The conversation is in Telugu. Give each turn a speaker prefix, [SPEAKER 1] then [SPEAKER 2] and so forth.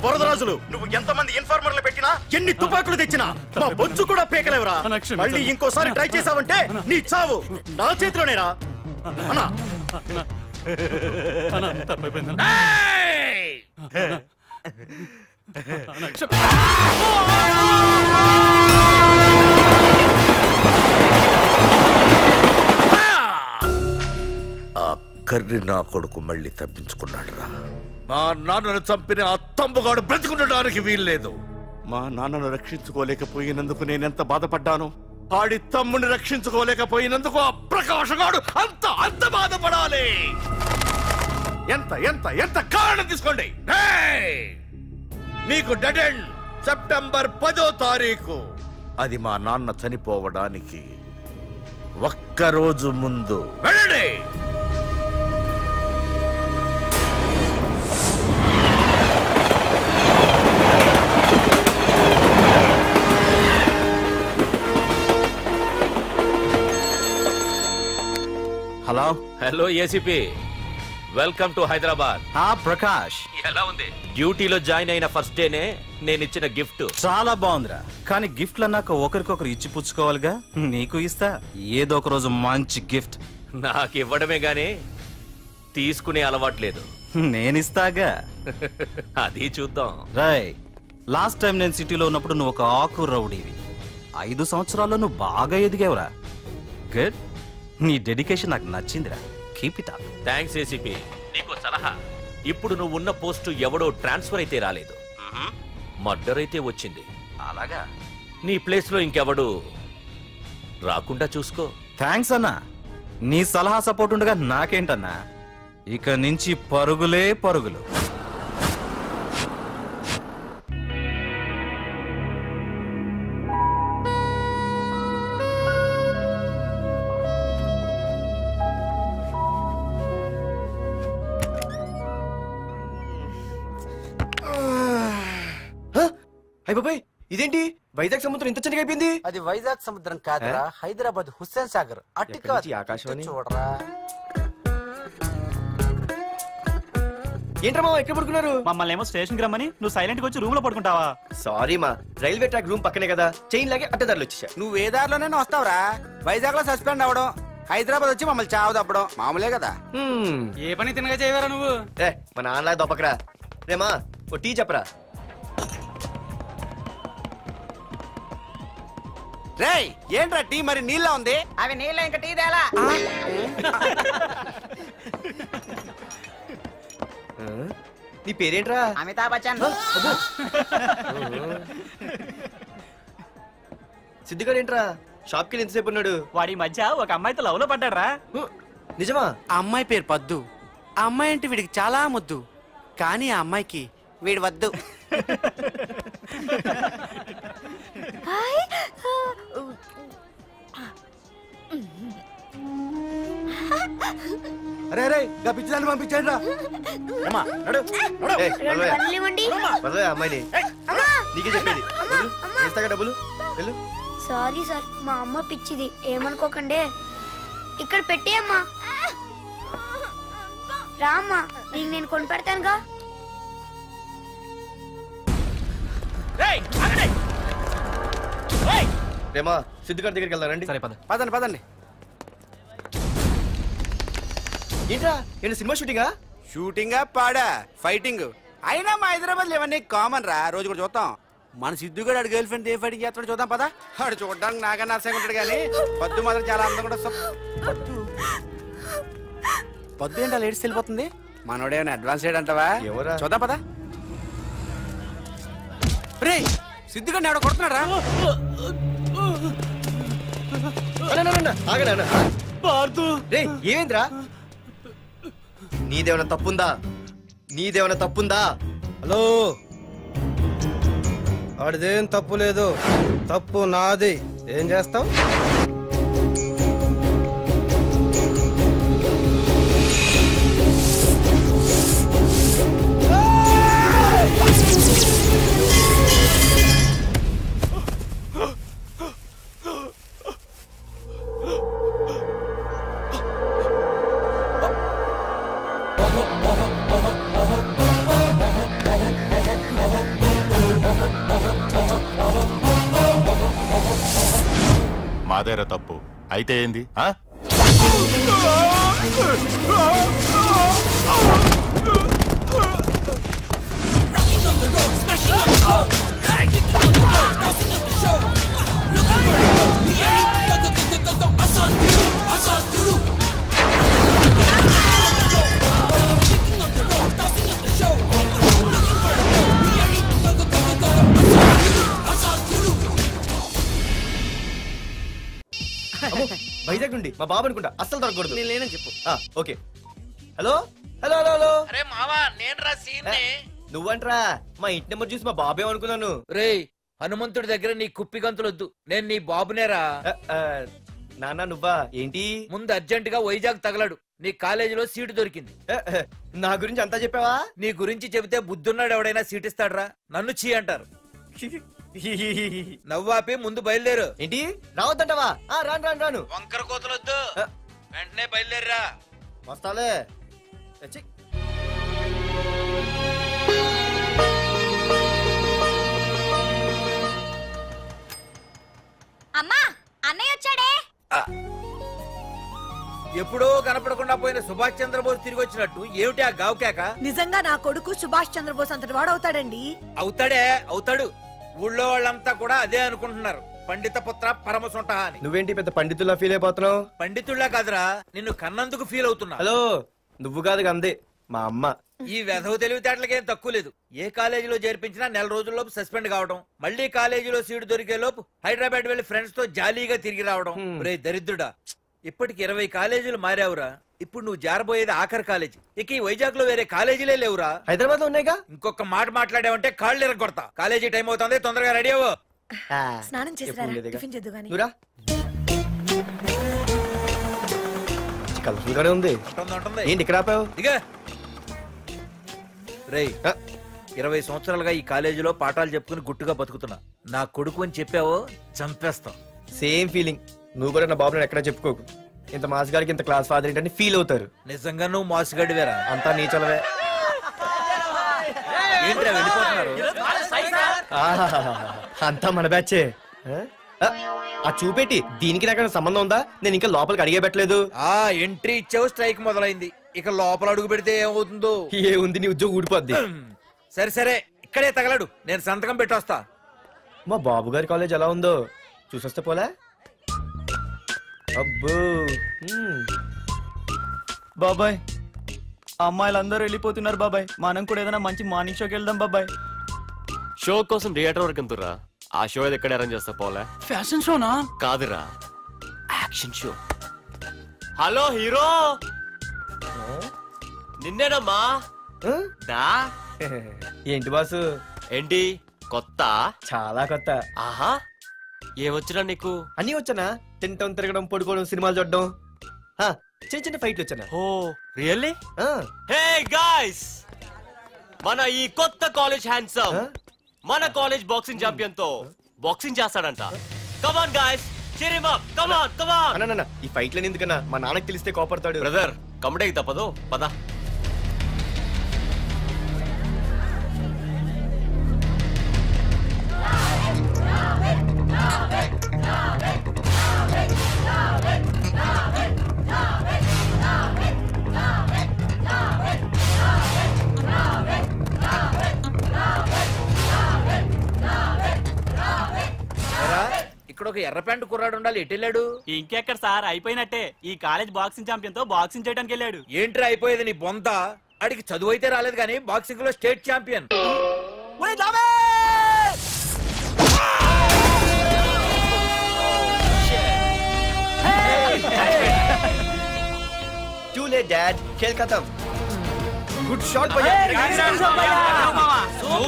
[SPEAKER 1] వరదరాజులు నువ్వు ఎంతమంది ఇన్ఫార్మర్లు పెట్టినా ఎన్ని తుపాకులు తెచ్చినా మా బొచ్చు కూడా పేకలేవరా. మళ్ళీ ఇంకోసారి ట్రై చేసావంటే నీ చావు నా చేతిలోనేరా.
[SPEAKER 2] కర్రి నా కొడుకు మళ్ళీ తప్పించుకున్నాడు రా. మా నాన్నను చంపిన ఆ తంబుగాడు బ్రతికుండడానికి వీల్లేదు. మా నాన్నను రక్షించుకోలేకపోయినందుకు నేనెంత బాధపడ్డాను, ఆడి తమ్ముని రక్షించుకోలేకపోయినందుకు ఆ ప్రకాశగాడు అంత బాధపడాలి. ఎంత ఎంత ఎంత కారణం తీసుకోండి. మీకు డెడ్ ఎండ్ సెప్టెంబర్ 10వ తారీఖు. అది మా నాన్న చనిపోవడానికి ఒక్కరోజు ముందు. వెళ్ళండి.
[SPEAKER 3] Hello
[SPEAKER 4] hello ACP, welcome to Hyderabad.
[SPEAKER 3] Prakash,
[SPEAKER 4] ఎలా ఉంది? డ్యూటీలో జాయిన్ అయిన ఫస్ట్ డేనే నేను ఇచ్చిన గిఫ్ట్
[SPEAKER 3] చాలా బాగుందిరా. కానీ గిఫ్ట్లు అన్నాక ఒకరికొకరు ఇచ్చి పుచ్చుకోవాలిగా. నీకు ఇస్తా ఏదో ఒక రోజు మంచి గిఫ్ట్.
[SPEAKER 4] నాకు ఇవ్వడమే గానీ తీసుకునే అలవాటు లేదు.
[SPEAKER 3] నేనిస్తాగా.
[SPEAKER 4] అది చూద్దాం.
[SPEAKER 3] రాయ్, లాస్ట్ టైం నేను సిటీలో ఉన్నప్పుడు నువ్వు ఒక ఆకు రౌడీవి. 5 సంవత్సరాల్లో నువ్వు బాగా ఎదిగావురా. గుడ్. నీ డెడికేషన్ నాకు నచ్చిందిరా. Keep it up.
[SPEAKER 4] Thanks ACP. నీకు సలహా, ఇప్పుడు నువ్వు ఉన్న పోస్టు ఎవడో ట్రాన్స్ఫర్ అయితే రాలేదు, మర్డర్ అయితే వచ్చింది.
[SPEAKER 3] అలాగా?
[SPEAKER 4] నీ ప్లేస్ లో ఇంకెవడు రాకుండా చూసుకో.
[SPEAKER 3] థ్యాంక్స్ అన్నా. నీ సలహా సపోర్ట్ ఉండగా నాకేంటన్నా, ఇక నుంచి పరుగులే పరుగులు.
[SPEAKER 5] అయిపోయి ఇదేంటి వైజాగ్ సముద్రం ఇంత చిన్నగా అయిపోయింది?
[SPEAKER 6] అది వైజాగ్ సముద్రం కాదురా, హైదరాబాద్ హుస్సేన్ సాగర్.
[SPEAKER 5] ఆకాశవాణి
[SPEAKER 6] చూడరా.
[SPEAKER 5] ఏంట్రా ఎక్కడ పడుకున్నారు?
[SPEAKER 7] మమ్మల్ని ఏమో స్టేషన్ కి రమ్మని నువ్వు సైలెంట్ గా వచ్చి రూమ్ లో పడుకుంటావా?
[SPEAKER 5] సారీ మా, రైల్వే ట్రాక్ రూమ్ పక్కనే కదా, చైన్ లాగే అడ్డదారులు వచ్చేసా.
[SPEAKER 6] నువ్వు ఏ దారిలోనే వస్తావురా. వైజాగ్ లో సస్పెండ్ అవడం, హైదరాబాద్ వచ్చి మమ్మల్ని చావు తప్పడం మామూలే కదా.
[SPEAKER 7] ఏ పని తినగా చేయవరా నువ్వు?
[SPEAKER 5] మా నాన్నలా దొప్పకరా. రేమా ఓ టీ చెప్పరా.
[SPEAKER 6] రేయ్, ఏంట్రా టీ మరి నీళ్ళ ఉంది?
[SPEAKER 8] అవి నీళ్ళ ఇంకా టీ తేలా.
[SPEAKER 5] నీ పేరేంట్రా?
[SPEAKER 8] అమితాబ్ బచ్చన్.
[SPEAKER 5] సిద్ధిగాడు ఏంట్రా షాప్ కి ఎంతసేపు ఉన్నాడు?
[SPEAKER 7] వాడి మధ్య ఒక అమ్మాయితో లవ్ లో పడ్డారా?
[SPEAKER 5] నిజమా?
[SPEAKER 6] ఆ అమ్మాయి పేరు పద్దు. ఆ అమ్మాయి అంటే వీడికి చాలా ముద్దు, కానీ ఆ అమ్మాయికి వీడు వద్దు.
[SPEAKER 5] అరే అరే పిచ్చిదాన్ని పంపించండి రా. అమ్మాయిని నీకే చెప్పేది. ఇస్తాగా డబ్బులు.
[SPEAKER 9] సారీ సార్, మా అమ్మ పిచ్చిది, ఏమనుకోకండి. ఇక్కడ పెట్టేయమ్మా. రామ్మా, నీకు నేను కొని పెడతానుగా.
[SPEAKER 5] రేమా సిద్ధిగారి దగ్గరికి వెళ్దారండి.
[SPEAKER 3] సరే పద.
[SPEAKER 6] పదండి పదండి.
[SPEAKER 5] ఏంట్రా ఏంటి సినిమా షూటింగా?
[SPEAKER 6] షూటింగా పాడా ఫైటింగ్ అయినా మా హైదరాబాద్ ఇవన్నీ కామన్ రా, రోజు కూడా చూద్దాం. మన సిద్ధుగాడు ఆడు గర్ల్ ఫ్రెండ్ ఏ ఫైటింగ్ చేస్తాడు చూద్దాం పదా. ఆడు చూడడానికి నాకన్నా అసహ్యంగా ఉంటాడు కానీ పద్దు మాత్రం చాలా అందంగా ఉంటుంది. పద్దు ఏంటో లేడీస్ వెళ్ళిపోతుంది, మనోడేమైనా అడ్వాన్స్ చేయడంటావా?
[SPEAKER 5] ఎవరా?
[SPEAKER 6] చూద్దాం పదా. రే సిద్ధుగాడిని ఎవడో కొడుతున్నాడు రా.
[SPEAKER 5] రే ఏమేంద్రా? నీదేమైనా తప్పుందా? నీదేమైనా తప్పుందా?
[SPEAKER 10] హలో, ఆడిదేం తప్పు లేదు, తప్పు నాది. ఏం చేస్తావు?
[SPEAKER 11] మాదేరా తప్పు అయితే ఏంది?
[SPEAKER 5] వైజాగ్ నుండి మా బాబు అనుకుంటా, అస్సలు దొరకకూడదు. నేను లేనని చెప్పు. Okay. Hello hello hello hello.
[SPEAKER 4] అరే మావా నేను రా సీన్.
[SPEAKER 5] నువ్వంట్రా? మా ఇంటి నెంబర్ చూసి మా బాబే అనుకున్నాను.
[SPEAKER 4] రే హనుమంతుడి దగ్గర నీ కుప్పి గంతులొద్దు, నేను నీ బాబునేరా.
[SPEAKER 5] నాన్న నువ్వా? ఏంటి?
[SPEAKER 4] ముందు అర్జెంట్ గా వైజాగ్ తగలడు, నీ కాలేజీలో సీటు దొరికింది.
[SPEAKER 5] నా గురించి అంతా చెప్పావా?
[SPEAKER 4] నీ గురించి చెబితే బుద్ధున్నాడు ఎవడైనా సీట్ ఇస్తాడ్రా? నన్ను చీ అంటారు. నవ్వాపి ముందు బయలుదేరు.
[SPEAKER 5] ఏంటి రావద్దంటావా? రాను రాను రాను.
[SPEAKER 4] వంకర కోతలొద్దు, వెంటనే బయలుదేరరా.
[SPEAKER 5] వస్తాలే.
[SPEAKER 9] అమ్మా అన్నయ్య వచ్చాడే.
[SPEAKER 4] ఎప్పుడో కనపడకుండా పోయిన సుభాష్ చంద్రబోస్ తిరిగి వచ్చినట్టు ఏమిటి ఆ గావుకేక?
[SPEAKER 12] నిజంగా నా కొడుకు సుభాష్ చంద్రబోస్ అంతటి వాడు అవుతాడండి.
[SPEAKER 4] అవుతాడే అవుతాడు. ఊళ్ళో వాళ్ళంతా కూడా అదే అనుకుంటున్నారు, పండిత పుత్ర పరమసుంట అని.
[SPEAKER 5] నువ్వేంటి పెద్ద పండితుల్లా ఫీల్ అయిపోతున్నావు?
[SPEAKER 4] పండితుళ్ళ కాదురా, నిన్ను కన్నందుకు ఫీల్ అవుతున్నా.
[SPEAKER 5] హలో, నువ్వు కాదు అందే మా అమ్మ.
[SPEAKER 4] ఈ వెధవ తెలివితేటలకేం తక్కువ లేదు. ఏ కాలేజీలో చేర్పించినా నెల రోజుల్లోపు సస్పెండ్ కావడం, మళ్ళీ కాలేజీలో సీటు దొరికే లోపు హైదరాబాద్ వెళ్లి ఫ్రెండ్స్ తో జాలీగా తిరిగి రావడం. రే దరిద్రుడా, ఇప్పటికి 20 కాలేజీలు మారావురా. ఇప్పుడు నువ్వు జారబోయేది ఆఖరి కాలేజీ. ఇక ఈ వైజాగ్ లో వేరే కాలేజీలే లేవురా.
[SPEAKER 5] హైదరాబాద్ లో ఉన్నాయిగా.
[SPEAKER 4] ఇంకొక మాట మాట్లాడావంటే కాళ్ళు ఎరగొడతా. కాలేజీ టైం అవుతుంది, తొందరగా రెడీ అవ్వు.
[SPEAKER 12] స్నానం చేసి టిఫిన్ చేద్దు గాని.
[SPEAKER 5] కలర్ఫుల్ గానే ఉంది. ఏంటి ఇక్కడ ఆపావు?
[SPEAKER 4] రేయ్ 20 సంవత్సరాలుగా ఈ కాలేజీలో పాఠాలు చెప్పుకుని గుట్టుగా బతుకుతున్నా. నా కొడుకు అని చెప్పావో చంపేస్తాం.
[SPEAKER 5] Same feeling. నువ్వు కూడా నా బాబు ఎక్కడా చెప్పుకోకు. ఇంత మాస్ గారికి ఇంత క్లాస్ ఫాదర్ ఏంటని ఫీల్ అవుతారు.
[SPEAKER 4] నిజంగా నువ్వు మాసుగడివేరా?
[SPEAKER 5] అంతా నీచలవే.
[SPEAKER 4] ఏంట్రా వెళ్ళిపోతున్నారు?
[SPEAKER 5] అంతా మన బ్యాచే. ఆ చూపెట్టి దీనికి నాకు సంబంధం ఉందా? నేను ఇంకా లోపలికి అడిగే పెట్టలేదు.
[SPEAKER 4] ఎంట్రీ ఇచ్చావు, స్ట్రైక్ మొదలైంది. ఇక లోపల అడుగు పెడితే ఏమవుతుందో?
[SPEAKER 5] ఏముంది, నీ ఉద్యోగం ఊడిపోద్ది.
[SPEAKER 4] సరే సరే, ఇక్కడే తగలడు, నేను సంతకం పెట్టొస్తా.
[SPEAKER 5] మా బాబు గారి కాలేజ్ ఎలా ఉందో చూసొస్తే పోలే. అబ్బో
[SPEAKER 7] బాబాయ్, అమ్మాయిలందరూ వెళ్ళిపోతున్నారు బాబాయ్. మనం కూడా ఏదైనా మంచి మార్నింగ్ షోకి వెళ్దాం బాబాయ్.
[SPEAKER 13] షో కోసం థియేటర్ వరకు ఎంతురా? ఆ షో ఏది ఎక్కడ అరేంజ్ చేస్తా పోలే?
[SPEAKER 7] ఫ్యాషన్ షోనా?
[SPEAKER 13] కాదురా, యాక్షన్ షో. హలో హీరో, నిన్నేనమ్మా.
[SPEAKER 5] ఏంటి బాసు?
[SPEAKER 13] ఏంటి కొత్త?
[SPEAKER 5] చాలా కొత్త.
[SPEAKER 13] ఆహా, ఏమొచ్చినా నీకు?
[SPEAKER 5] అన్నీ వచ్చానా? తింటం, తిరగడం, పడుకోవడం, సినిమాలు చూడడం, చిన్న చిన్న ఫైట్లు వచ్చానా?
[SPEAKER 13] ఓ రియల్లీ? హే గాయ్స్, మన ఈ కొత్త కాలేజ్ హ్యాండ్సమ్ మన కాలేజ్ బాక్సింగ్ ఛాంపియన్ తో బాక్సింగ్ చేస్తాడంట. Come on guys, cheer him up. Come on, come on.
[SPEAKER 5] అన్న ఈ ఫైట్లని ఎందుకన్నా? మా నాన్నకి తెలిస్తే కోపడతాడు.
[SPEAKER 13] బ్రదర్, కమడేకి తప్పదు, పద.
[SPEAKER 4] ఇక్కడ ఒక ఎర్ర ప్యాంటు కుర్రాడు ఉండాలి, ఎటు వెళ్ళాడు?
[SPEAKER 14] ఇంకెక్కడ సార్, అయిపోయినట్టే. ఈ కాలేజ్ బాక్సింగ్ ఛాంపియన్ తో బాక్సింగ్ చేయడానికి వెళ్ళాడు.
[SPEAKER 4] ఏంట్రా అయిపోయేది నీ బొంత? అడిగి చదువు అయితే రాలేదు కానీ బాక్సింగ్ లో state champion.
[SPEAKER 5] Too late, Dad. खेल खत्म. Good shot, भैया.
[SPEAKER 14] సూపర్.